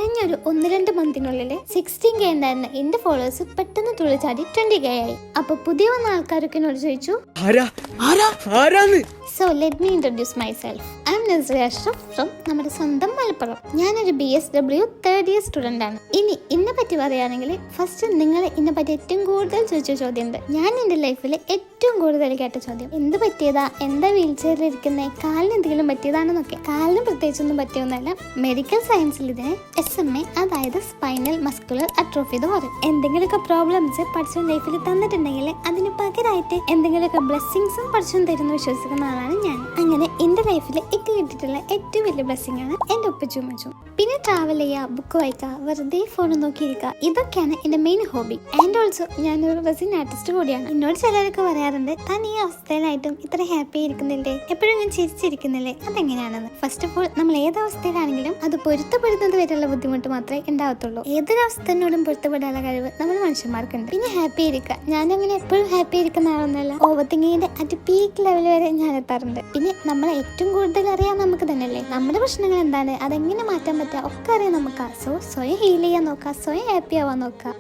കഴിഞ്ഞൊരു 1-2 മന്തിനുള്ളിൽ 16K ഉണ്ടായിരുന്ന എന്റെ ഫോളോവേഴ്സ് പെട്ടെന്ന് തുള്ളിച്ചാടി 20K ആയി. അപ്പൊ പുതിയ വന്ന ആൾക്കാരൊക്കെ എന്നോട് ചോദിച്ചു, so let me introduce my self. I M Nazriya Ashraf from നമ്മുടെ സ്വന്തം മലപ്പുറം. ഞാനൊരു BSW 3rd year സ്റ്റുഡന്റ് ആണ്. ഇനി എന്നെ പറ്റി പറയുകയാണെങ്കിൽ ഫസ്റ്റ് നിങ്ങൾ എന്നെ പറ്റി ഏറ്റവും കൂടുതൽ ചോദിച്ച ചോദ്യം ഉണ്ട്. ഞാൻ എൻ്റെ ലൈഫിൽ ഏറ്റവും കൂടുതൽ കേട്ട ചോദ്യം എന്ത് പറ്റിയതാ, എന്താ വീൽ ചെയറിൽ ഇരിക്കുന്നത്, കാലിന് എന്തെങ്കിലും പറ്റിയതാണെന്നൊക്കെ. കാലിന് പ്രത്യേകിച്ചൊന്നും പറ്റിയൊന്നുമല്ല. മെഡിക്കൽ സയൻസിൽ ഇതിനെ SMA, അതായത് സ്പൈനൽ മസ്കുലർ അട്രോഫി എന്ന് പറയും. എന്തെങ്കിലുമൊക്കെ പ്രോബ്ലംസ് പഠിച്ച ലൈഫിൽ തന്നിട്ടുണ്ടെങ്കിൽ അതിന് പകരമായിട്ട് എന്തെങ്കിലുമൊക്കെ ബ്ലെസ്സിങ്സും പഠിച്ചു തരുന്നു വിശ്വസിക്കുന്ന ആളാണ് ഞാൻ. അങ്ങനെ എൻ്റെ ലൈഫിൽ എനിക്ക് കിട്ടിയിട്ടുള്ള ഏറ്റവും വലിയ ബ്ലെസ്സിംഗ് ആണ് എൻ്റെ ഉപ്പച്ചും ഉമ്മച്ചും. പിന്നെ ട്രാവൽ ചെയ്യുക, ബുക്ക് വായിക്കുക, വെറുതെ ഫോൺ നോക്കിയിരിക്കുക, ഇതൊക്കെയാണ് എൻ്റെ മെയിൻ ഹോബി. ആൻഡ് ഓൾസോ ഞാനൊരു റെസിൻ ആർട്ടിസ്റ്റ് കൂടിയാണ്. എന്നോട് ചിലരൊക്കെ പറയാറുണ്ട്, താൻ ഈ അവസ്ഥയിലായിട്ടും ഇത്ര ഹാപ്പി ഇരിക്കുന്നില്ലേ, എപ്പോഴും ഞാൻ ചിരിച്ചിരിക്കുന്നില്ലേ, അതെങ്ങനെയാണെന്ന്. ഫസ്റ്റ് ഓഫ് ഓൾ നമ്മൾ ഏതവസ്ഥയിലാണെങ്കിലും അത് പൊരുത്തപ്പെടുന്നത് വരെയുള്ള ബുദ്ധിമുട്ട് മാത്രമേ ഉണ്ടാവത്തുള്ളൂ. ഏതൊരു അവസ്ഥയോടും പൊരുത്തപ്പെടാനുള്ള കഴിവ് നമ്മൾ മനുഷ്യന്മാർക്കുണ്ട്. പിന്നെ ഹാപ്പി ഇരിക്കുക. ഞാനങ്ങനെ എപ്പോഴും ഹാപ്പി ഇരിക്കുന്ന ആളൊന്നല്ല. ഓവർ തിങ്കിങ്ങിന്റെ അറ്റ് പീക്ക് ലെവൽ വരെ ഞാൻ എത്താറുണ്ട്. പിന്നെ നമ്മളെ ഏറ്റവും കൂടുതൽ അറിയാൻ നമുക്ക് തന്നെയല്ലേ നമ്മുടെ പ്രശ്നങ്ങൾ എന്താണ്, അതെങ്ങനെ മാറ്റാൻ പറ്റുക ഒക്കെ അറിയാം നമുക്ക്. സോ സ്വയം ഹീൽ ചെയ്യാൻ നോക്കുക, സ്വയം ഹാപ്പി ആവാൻ നോക്കുക.